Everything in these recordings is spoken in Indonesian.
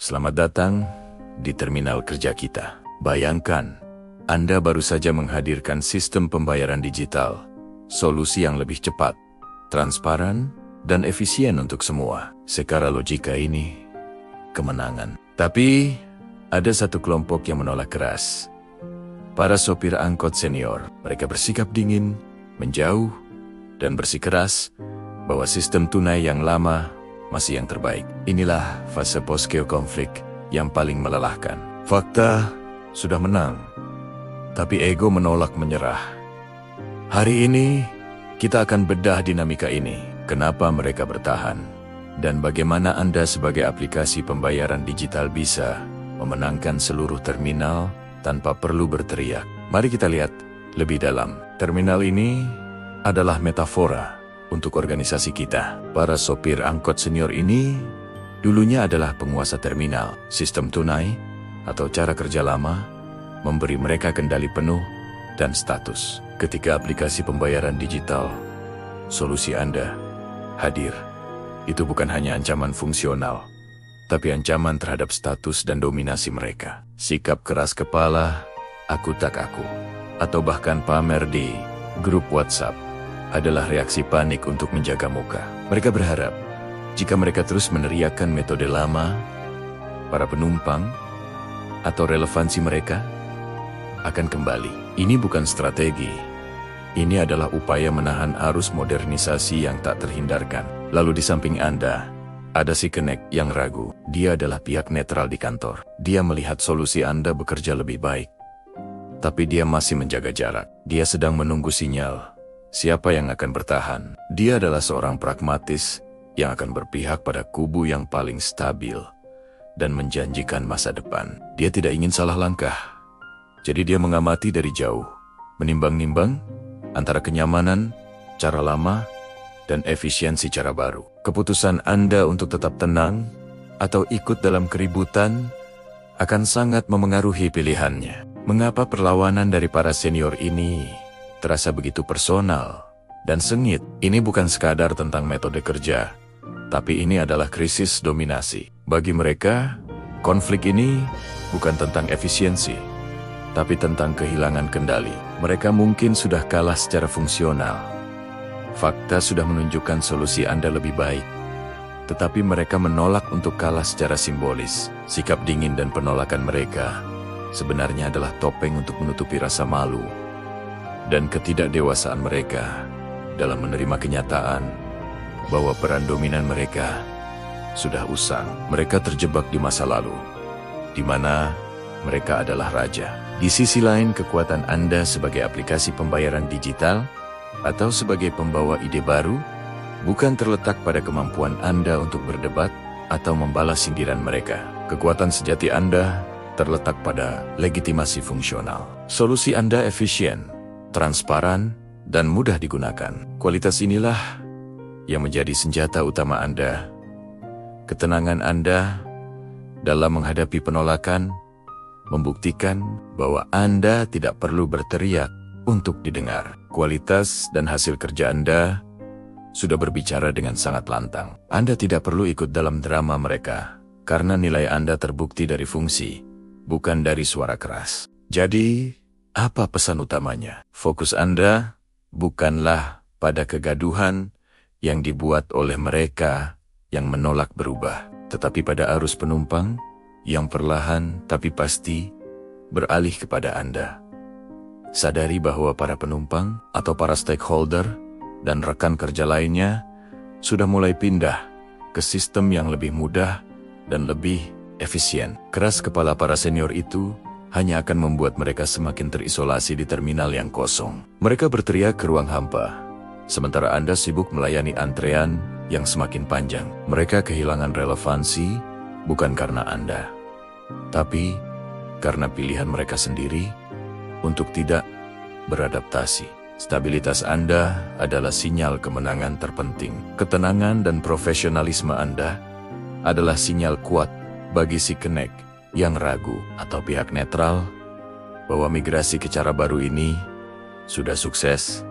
Selamat datang di terminal kerja kita. Bayangkan, Anda baru saja menghadirkan sistem pembayaran digital, solusi yang lebih cepat, transparan, dan efisien untuk semua. Secara logika ini, kemenangan. Tapi, ada satu kelompok yang menolak keras. Para sopir angkot senior, mereka bersikap dingin, menjauh, dan bersikeras bahwa sistem tunai yang lama masih yang terbaik. Inilah fase post-konflik yang paling melelahkan. Fakta sudah menang, tapi ego menolak menyerah. Hari ini, kita akan bedah dinamika ini. Kenapa mereka bertahan? Dan bagaimana Anda sebagai aplikasi pembayaran digital bisa memenangkan seluruh terminal tanpa perlu berteriak. Mari kita lihat lebih dalam. Terminal ini adalah metafora untuk organisasi kita. Para sopir angkot senior ini dulunya adalah penguasa terminal. Sistem tunai atau cara kerja lama memberi mereka kendali penuh dan status. Ketika aplikasi pembayaran digital, solusi Anda hadir, itu bukan hanya ancaman fungsional, tapi ancaman terhadap status dan dominasi mereka. Sikap keras kepala, aku tak aku, atau bahkan pamer di grup WhatsApp adalah reaksi panik untuk menjaga muka. Mereka berharap, jika mereka terus meneriakkan metode lama, para penumpang atau relevansi mereka akan kembali. Ini bukan strategi. Ini adalah upaya menahan arus modernisasi yang tak terhindarkan. Lalu di samping Anda, ada si Connect yang ragu. Dia adalah pihak netral di kantor. Dia melihat solusi Anda bekerja lebih baik, tapi dia masih menjaga jarak. Dia sedang menunggu sinyal. Siapa yang akan bertahan? Dia adalah seorang pragmatis yang akan berpihak pada kubu yang paling stabil dan menjanjikan masa depan. Dia tidak ingin salah langkah. Jadi dia mengamati dari jauh, menimbang-nimbang antara kenyamanan, cara lama, dan efisiensi cara baru. Keputusan Anda untuk tetap tenang atau ikut dalam keributan akan sangat memengaruhi pilihannya. Mengapa perlawanan dari para senior ini terasa begitu personal dan sengit? Ini bukan sekadar tentang metode kerja, tapi ini adalah krisis dominasi. Bagi mereka, konflik ini bukan tentang efisiensi, tapi tentang kehilangan kendali. Mereka mungkin sudah kalah secara fungsional. Fakta sudah menunjukkan solusi Anda lebih baik, tetapi mereka menolak untuk kalah secara simbolis. Sikap dingin dan penolakan mereka sebenarnya adalah topeng untuk menutupi rasa malu dan ketidakdewasaan mereka dalam menerima kenyataan bahwa peran dominan mereka sudah usang. Mereka terjebak di masa lalu, di mana mereka adalah raja. Di sisi lain, kekuatan Anda sebagai aplikasi pembayaran digital atau sebagai pembawa ide baru bukan terletak pada kemampuan Anda untuk berdebat atau membalas sindiran mereka. Kekuatan sejati Anda terletak pada legitimasi fungsional. Solusi Anda efisien, transparan, dan mudah digunakan. Kualitas inilah yang menjadi senjata utama Anda. Ketenangan Anda dalam menghadapi penolakan membuktikan bahwa Anda tidak perlu berteriak untuk didengar. Kualitas dan hasil kerja Anda sudah berbicara dengan sangat lantang. Anda tidak perlu ikut dalam drama mereka, karena nilai Anda terbukti dari fungsi, bukan dari suara keras. Jadi, apa pesan utamanya? Fokus Anda bukanlah pada kegaduhan yang dibuat oleh mereka yang menolak berubah, tetapi pada arus penumpang yang perlahan tapi pasti beralih kepada Anda. Sadari bahwa para penumpang atau para stakeholder dan rekan kerja lainnya sudah mulai pindah ke sistem yang lebih mudah dan lebih efisien. Keras kepala para senior itu hanya akan membuat mereka semakin terisolasi di terminal yang kosong. Mereka berteriak ke ruang hampa, sementara Anda sibuk melayani antrean yang semakin panjang. Mereka kehilangan relevansi bukan karena Anda, tapi karena pilihan mereka sendiri untuk tidak beradaptasi. Stabilitas Anda adalah sinyal kemenangan terpenting. Ketenangan dan profesionalisme Anda adalah sinyal kuat bagi si Connect yang ragu atau pihak netral bahwa migrasi ke cara baru ini sudah sukses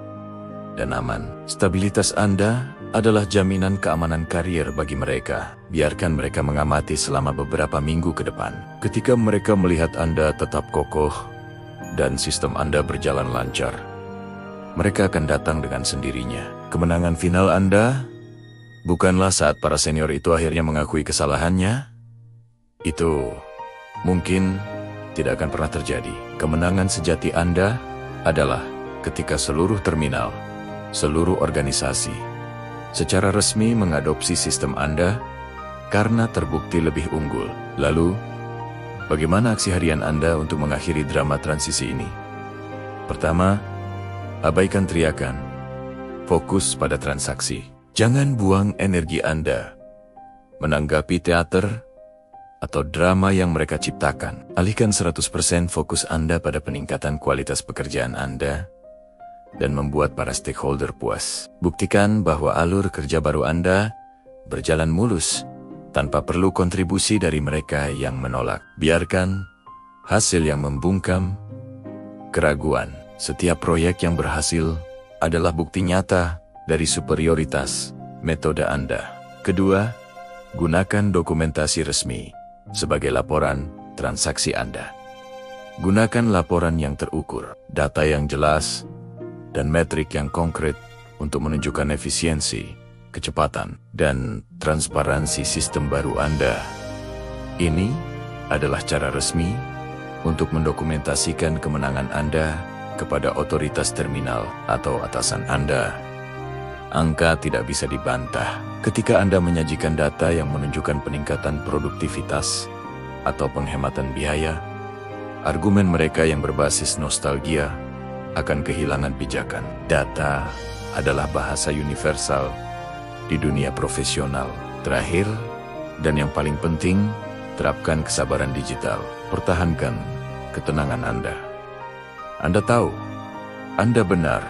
dan aman. Stabilitas Anda adalah jaminan keamanan karier bagi mereka. Biarkan mereka mengamati selama beberapa minggu ke depan. Ketika mereka melihat Anda tetap kokoh dan sistem Anda berjalan lancar, mereka akan datang dengan sendirinya. Kemenangan final Anda bukanlah saat para senior itu akhirnya mengakui kesalahannya. Itu mungkin tidak akan pernah terjadi. Kemenangan sejati Anda adalah ketika seluruh terminal, seluruh organisasi, secara resmi mengadopsi sistem Anda karena terbukti lebih unggul. Lalu, bagaimana aksi harian Anda untuk mengakhiri drama transisi ini? Pertama, abaikan teriakan. Fokus pada transaksi. Jangan buang energi Anda menanggapi teater atau drama yang mereka ciptakan. Alihkan 100% fokus Anda pada peningkatan kualitas pekerjaan Anda dan membuat para stakeholder puas. Buktikan bahwa alur kerja baru Anda berjalan mulus tanpa perlu kontribusi dari mereka yang menolak. Biarkan hasil yang membungkam keraguan. Setiap proyek yang berhasil adalah bukti nyata dari superioritas metode Anda. Kedua, gunakan dokumentasi resmi sebagai laporan transaksi Anda. Gunakan laporan yang terukur, data yang jelas, dan metrik yang konkret untuk menunjukkan efisiensi, kecepatan, dan transparansi sistem baru Anda. Ini adalah cara resmi untuk mendokumentasikan kemenangan Anda kepada otoritas terminal atau atasan Anda. Angka tidak bisa dibantah. Ketika Anda menyajikan data yang menunjukkan peningkatan produktivitas atau penghematan biaya, argumen mereka yang berbasis nostalgia akan kehilangan pijakan. Data adalah bahasa universal di dunia profesional. Terakhir, dan yang paling penting, terapkan kesabaran digital. Pertahankan ketenangan Anda. Anda tahu, Anda benar,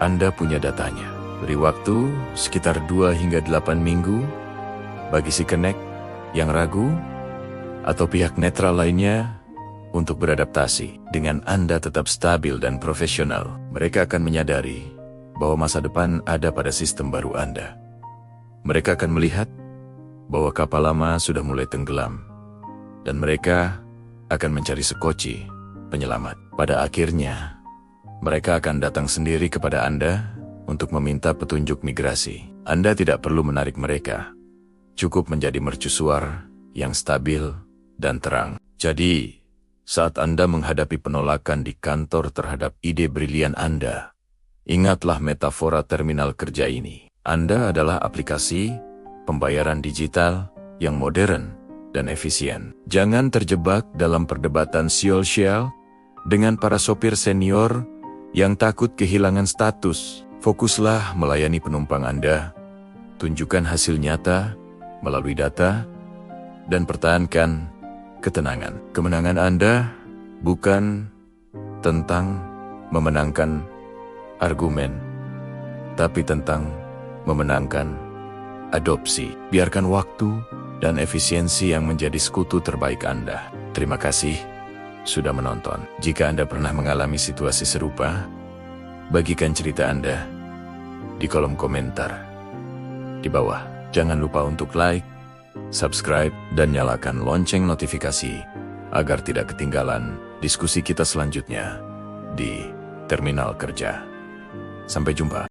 Anda punya datanya. Beri waktu sekitar 2 hingga 8 minggu bagi si connect yang ragu atau pihak netral lainnya untuk beradaptasi. Dengan Anda tetap stabil dan profesional, mereka akan menyadari bahwa masa depan ada pada sistem baru Anda. Mereka akan melihat bahwa kapal lama sudah mulai tenggelam dan mereka akan mencari sekoci penyelamat. Pada akhirnya, mereka akan datang sendiri kepada Anda untuk meminta petunjuk migrasi. Anda tidak perlu menarik mereka. Cukup menjadi mercusuar yang stabil dan terang. Jadi, saat Anda menghadapi penolakan di kantor terhadap ide brilian Anda, ingatlah metafora terminal kerja ini. Anda adalah aplikasi pembayaran digital yang modern dan efisien. Jangan terjebak dalam perdebatan sosial dengan para sopir senior yang takut kehilangan status. Fokuslah melayani penumpang Anda, tunjukkan hasil nyata melalui data, dan pertahankan ketenangan. Kemenangan Anda bukan tentang memenangkan argumen, tapi tentang memenangkan adopsi. Biarkan waktu dan efisiensi yang menjadi sekutu terbaik Anda. Terima kasih sudah menonton. Jika Anda pernah mengalami situasi serupa, bagikan cerita Anda di kolom komentar di bawah. Jangan lupa untuk like, subscribe, dan nyalakan lonceng notifikasi agar tidak ketinggalan diskusi kita selanjutnya di Terminal Kerja. Sampai jumpa.